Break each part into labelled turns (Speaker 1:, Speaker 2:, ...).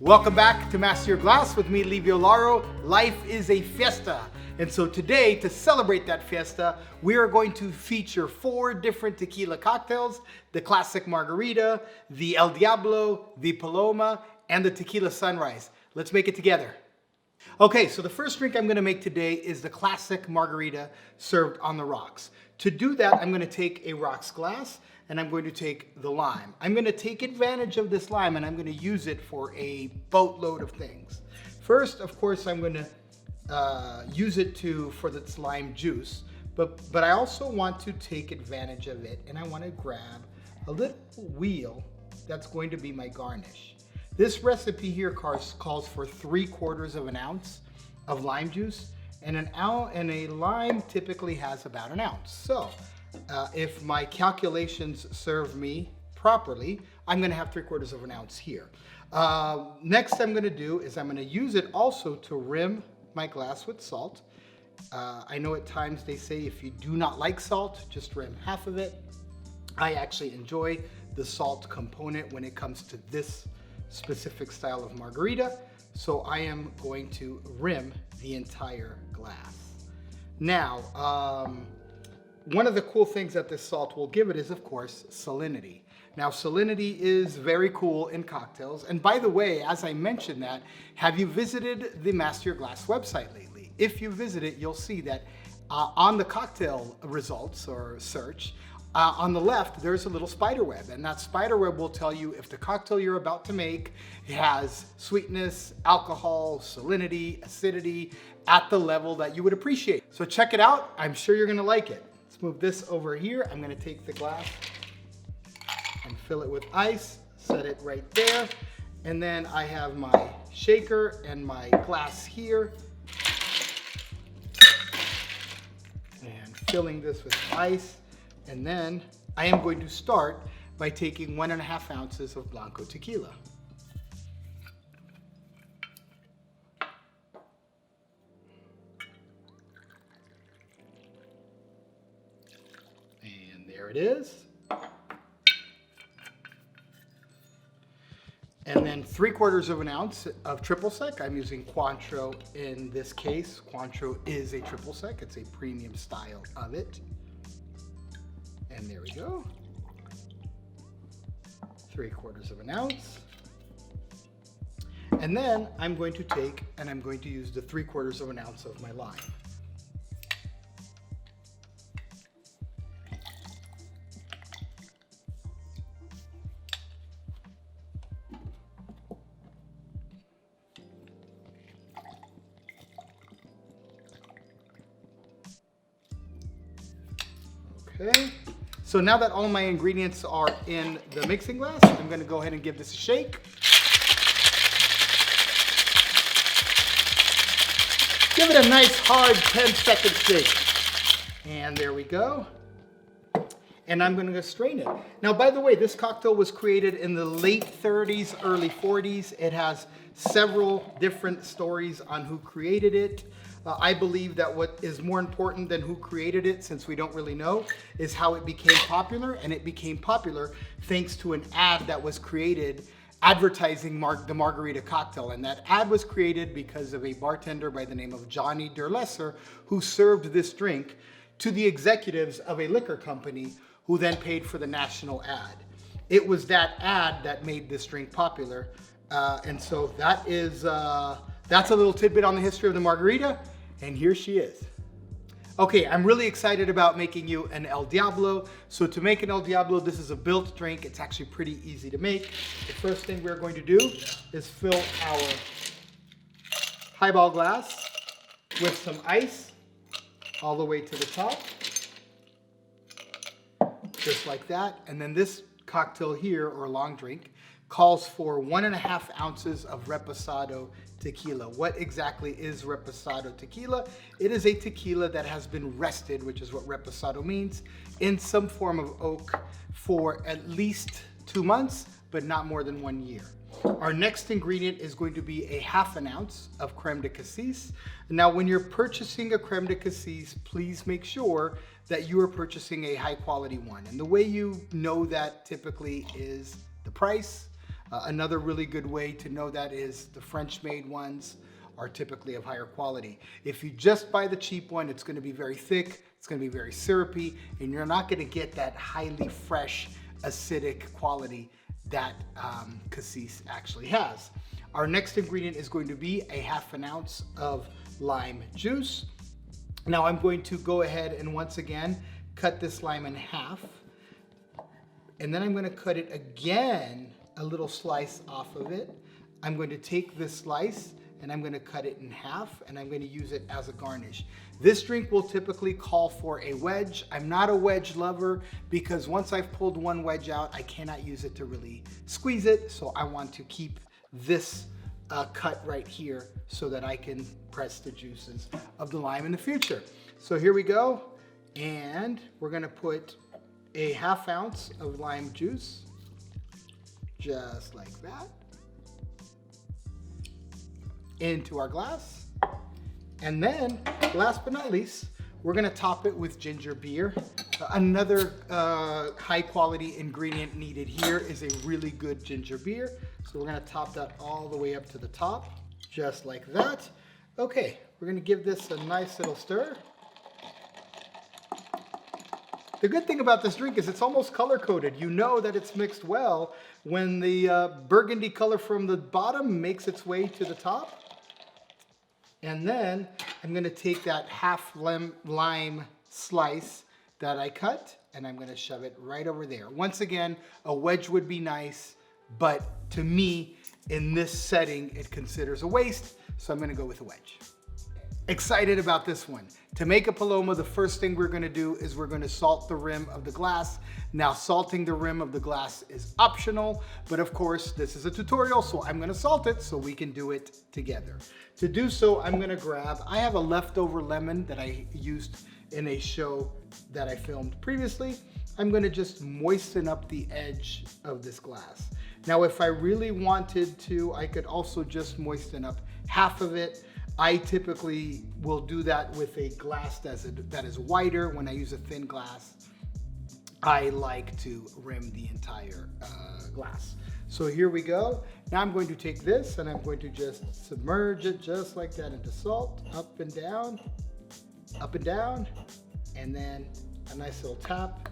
Speaker 1: Welcome back to Master Your Glass with me, Livio Laro. Life is a fiesta. And so today, to celebrate that fiesta, we are going to feature 4 different tequila cocktails: the Classic Margarita, the El Diablo, the Paloma, and the Tequila Sunrise. Let's make it together. Okay, so the first drink I'm gonna make today is the Classic Margarita served on the rocks. To do that, I'm gonna take a rocks glass and I'm going to take the lime. I'm gonna take advantage of this lime and I'm gonna use it for a boatload of things. First, of course, I'm gonna use it for its lime juice, but I also want to take advantage of it and I wanna grab a little wheel that's going to be my garnish. This recipe here calls for 3/4 of an ounce of lime juice, and a lime typically has about an ounce. So if my calculations serve me properly, I'm gonna have 3/4 of an ounce here. Next I'm gonna do is I'm gonna use it also to rim my glass with salt. I know at times they say if you do not like salt, just rim half of it. I actually enjoy the salt component when it comes to this specific style of margarita, so I am going to rim the entire glass. Now, one of the cool things that this salt will give it is, of course, salinity. Now, salinity is very cool in cocktails, and by the way, as I mentioned that, have you visited the Master Your Glass website lately? If you visit it, you'll see that on the cocktail results or search, on the left, there's a little spider web, and that spider web will tell you if the cocktail you're about to make has sweetness, alcohol, salinity, acidity at the level that you would appreciate. So check it out. I'm sure you're gonna like it. Let's move this over here. I'm gonna take the glass and fill it with ice, set it right there. And then I have my shaker and my glass here. And filling this with ice. And then I am going to start by taking 1.5 ounces of Blanco Tequila. And there it is. And then 3/4 of an ounce of triple sec. I'm using Cointreau in this case. Cointreau is a triple sec. It's a premium style of it. And there we go. 3/4 of an ounce. And then I'm going to take and I'm going to use the 3/4 of an ounce of my lime. Okay. So now that all my ingredients are in the mixing glass, I'm gonna go ahead and give this a shake. Give it a nice hard 10-second shake. And there we go. And I'm gonna strain it. Now, by the way, this cocktail was created in the late 30s, early 40s. It has several different stories on who created it. I believe that what is more important than who created it, since we don't really know, is how it became popular. And it became popular thanks to an ad that was created advertising the margarita cocktail. And that ad was created because of a bartender by the name of Johnny Derlesser, who served this drink to the executives of a liquor company, who then paid for the national ad. It was that ad that made this drink popular. And so that's a little tidbit on the history of the margarita. And here she is. Okay, I'm really excited about making you an El Diablo. So to make an El Diablo, this is a built drink. It's actually pretty easy to make. The first thing we're going to do is fill our highball glass with some ice all the way to the top. Just like that. And then this cocktail here, or long drink, calls for 1.5 ounces of reposado tequila. What exactly is reposado tequila? It is a tequila that has been rested, which is what reposado means, in some form of oak for at least 2 months, but not more than 1 year. Our next ingredient is going to be a 1/2 ounce of creme de cassis. Now, when you're purchasing a creme de cassis, please make sure that you are purchasing a high quality one. And the way you know that typically is the price. Another really good way to know that is the French-made ones are typically of higher quality. If you just buy the cheap one, it's gonna be very thick, it's gonna be very syrupy, and you're not gonna get that highly fresh, acidic quality that Cassis actually has. Our next ingredient is going to be a 1/2 ounce of lime juice. Now I'm going to go ahead and once again cut this lime in half, and then I'm going to cut it again, a little slice off of it. I'm going to take this slice and I'm going to cut it in half, and I'm going to use it as a garnish. This drink will typically call for a wedge. I'm not a wedge lover because once I've pulled one wedge out, I cannot use it to really squeeze it. So I want to keep this cut right here so that I can press the juices of the lime in the future. So here we go. And we're gonna put a 1/2 ounce of lime juice, just like that, into our glass. And then, last but not least, we're gonna top it with ginger beer. Another high quality ingredient needed here is a really good ginger beer. So we're gonna top that all the way up to the top, just like that. Okay, we're gonna give this a nice little stir. The good thing about this drink is it's almost color coded. You know that it's mixed well when the burgundy color from the bottom makes its way to the top. And then I'm gonna take that 1/2 lime slice that I cut, and I'm gonna shove it right over there. Once again, a wedge would be nice, but to me, in this setting, it considers a waste, so I'm gonna go with a wedge. Excited about this one. To make a Paloma, the first thing we're gonna do is we're gonna salt the rim of the glass. Now, salting the rim of the glass is optional, but of course, this is a tutorial, so I'm gonna salt it so we can do it together. To do so, I'm gonna grab, I have a leftover lemon that I used in a show that I filmed previously. I'm gonna just moisten up the edge of this glass. Now, if I really wanted to, I could also just moisten up half of it. I typically will do that with a glass that is wider. When I use a thin glass, I like to rim the entire glass. So here we go. Now I'm going to take this and I'm going to just submerge it just like that into salt, up and down, and then a nice little tap.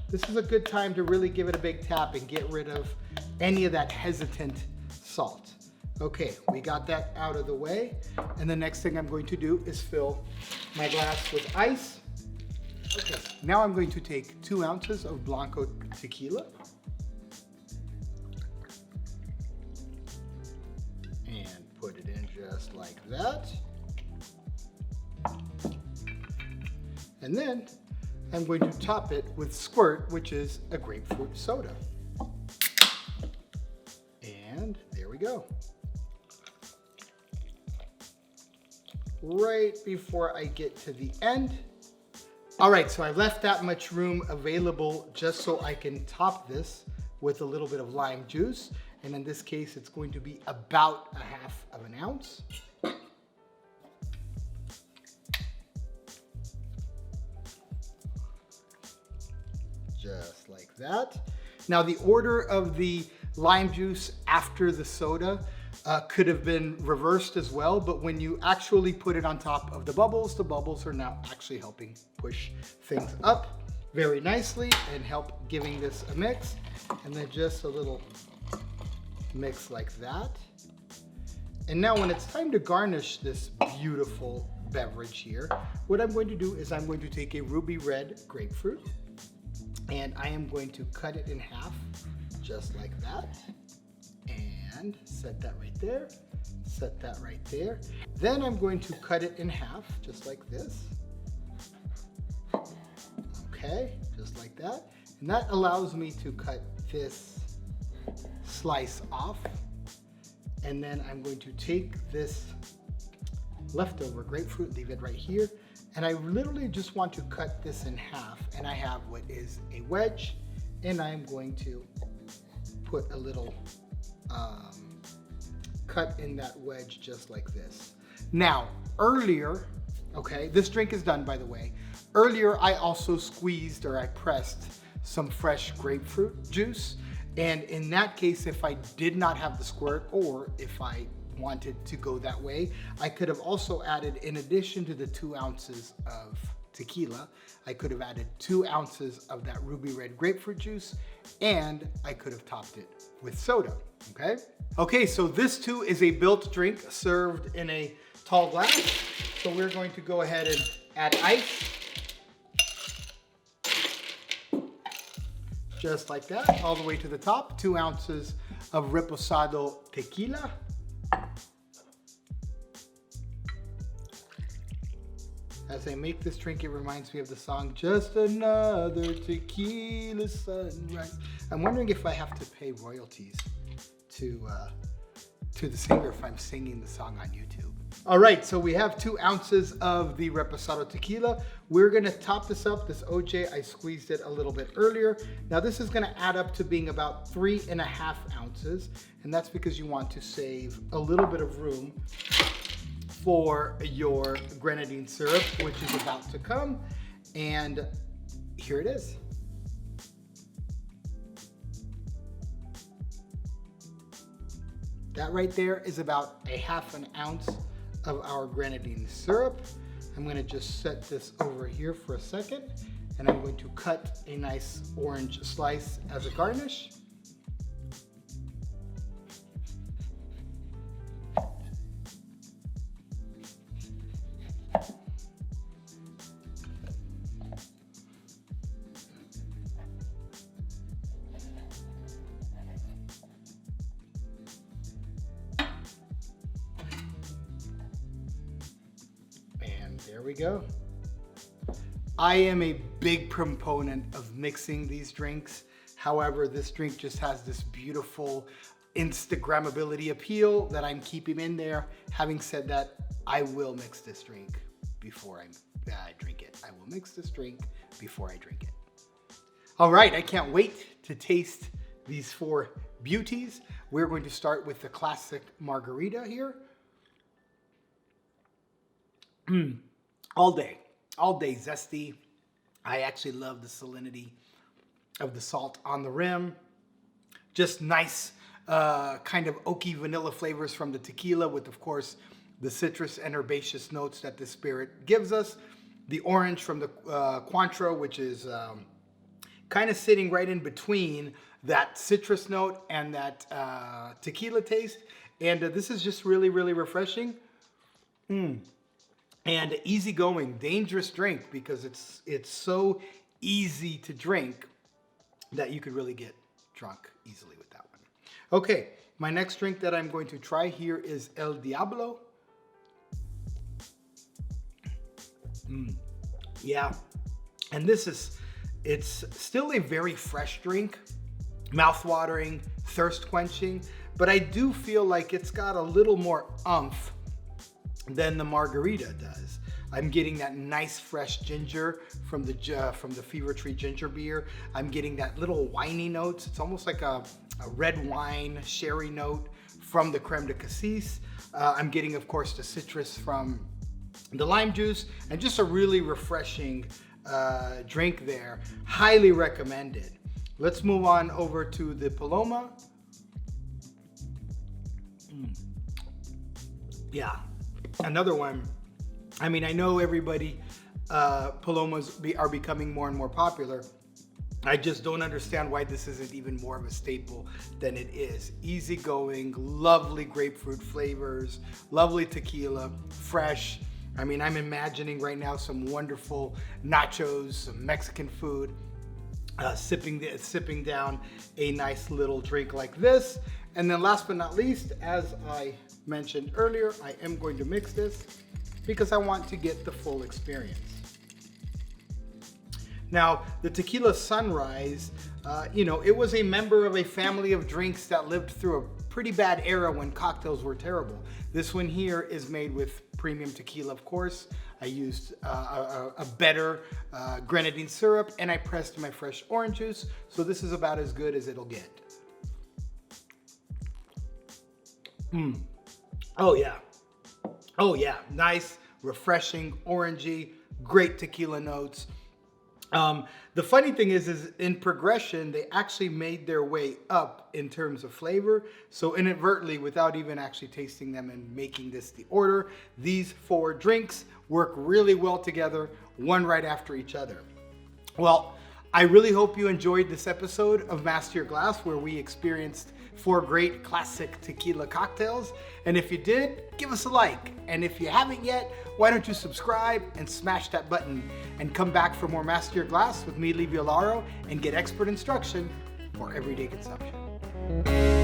Speaker 1: This is a good time to really give it a big tap and get rid of any of that hesitant salt. Okay, we got that out of the way. And the next thing I'm going to do is fill my glass with ice. Okay, now I'm going to take 2 ounces of Blanco Tequila. And put it in just like that. And then I'm going to top it with Squirt, which is a grapefruit soda. And there we go. Right before I get to the end. All right, so I've left that much room available just so I can top this with a little bit of lime juice. And in this case, it's going to be about 1/2 ounce. Just like that. Now, the order of the lime juice after the soda could have been reversed as well, but when you actually put it on top of the bubbles are now actually helping push things up very nicely and help giving this a mix. And then just a little mix like that. And now when it's time to garnish this beautiful beverage here, what I'm going to do is I'm going to take a ruby red grapefruit and I am going to cut it in half just like that. And set that right there, set that right there. Then I'm going to cut it in half, just like this. Okay, just like that. And that allows me to cut this slice off. And then I'm going to take this leftover grapefruit, leave it right here. And I literally just want to cut this in half. And I have what is a wedge. And I'm going to put a little cut in that wedge just like this. Now, earlier, okay, this drink is done by the way. Earlier, I also squeezed or I pressed some fresh grapefruit juice. And in that case, if I did not have the squirt, or if I wanted to go that way, I could have also added, in addition to the 2 ounces of tequila, I could have added 2 ounces of that ruby red grapefruit juice, and I could have topped it with soda, okay? Okay, so this too is a built drink served in a tall glass. So we're going to go ahead and add ice. Just like that, all the way to the top. 2 ounces of reposado tequila. As I make this drink, it reminds me of the song, Just Another Tequila Sunrise. I'm wondering if I have to pay royalties to the singer if I'm singing the song on YouTube. All right, so we have 2 ounces of the reposado tequila. We're gonna top this up. This OJ, I squeezed it a little bit earlier. Now this is gonna add up to being about 3.5 ounces, and that's because you want to save a little bit of room for your grenadine syrup, which is about to come. And here it is. That right there is about 1/2 ounce of our grenadine syrup. I'm gonna just set this over here for a second, and I'm going to cut a nice orange slice as a garnish. There we go. I am a big proponent of mixing these drinks. However, this drink just has this beautiful Instagrammability appeal that I'm keeping in there. Having said that, I will mix this drink before I drink it. I will mix this drink before I drink it. All right, I can't wait to taste these 4 beauties. We're going to start with the Classic Margarita here. All day zesty. I actually love the salinity of the salt on the rim. Just nice kind of oaky vanilla flavors from the tequila with, of course, the citrus and herbaceous notes that the spirit gives us. The orange from the Cointreau, which is kind of sitting right in between that citrus note and that tequila taste. And this is just really, really refreshing. And easygoing, dangerous drink because it's so easy to drink that you could really get drunk easily with that one. Okay, my next drink that I'm going to try here is El Diablo. Yeah, and it's still a very fresh drink, mouth-watering, thirst-quenching, but I do feel like it's got a little more oomph than the margarita does. I'm getting that nice fresh ginger from the Fever Tree ginger beer. I'm getting that little winey notes. It's almost like a red wine sherry note from the creme de cassis. I'm getting, of course, the citrus from the lime juice, and just a really refreshing drink there. Highly recommended. Let's move on over to the Paloma. Yeah. Another one. I mean, I know everybody, Palomas are becoming more and more popular. I just don't understand why this isn't even more of a staple than it is. Easygoing, lovely grapefruit flavors, lovely tequila, fresh. I mean, I'm imagining right now some wonderful nachos, some Mexican food, sipping down a nice little drink like this. And then last but not least, as I mentioned earlier, I am going to mix this because I want to get the full experience. Now, the Tequila Sunrise, it was a member of a family of drinks that lived through a pretty bad era when cocktails were terrible. This one here is made with premium tequila, of course. I used a better grenadine syrup, and I pressed my fresh orange juice, so this is about as good as it'll get. Oh yeah, nice, refreshing, orangey, great tequila notes. The funny thing is in progression, they actually made their way up in terms of flavor. So inadvertently, without even actually tasting them and making this the order, these 4 drinks work really well together, one right after each other. Well, I really hope you enjoyed this episode of Master Your Glass, where we experienced 4 great classic tequila cocktails. And if you did, give us a like. And if you haven't yet, why don't you subscribe and smash that button and come back for more Master Your Glass with me, Livio Laro, and get expert instruction for everyday consumption.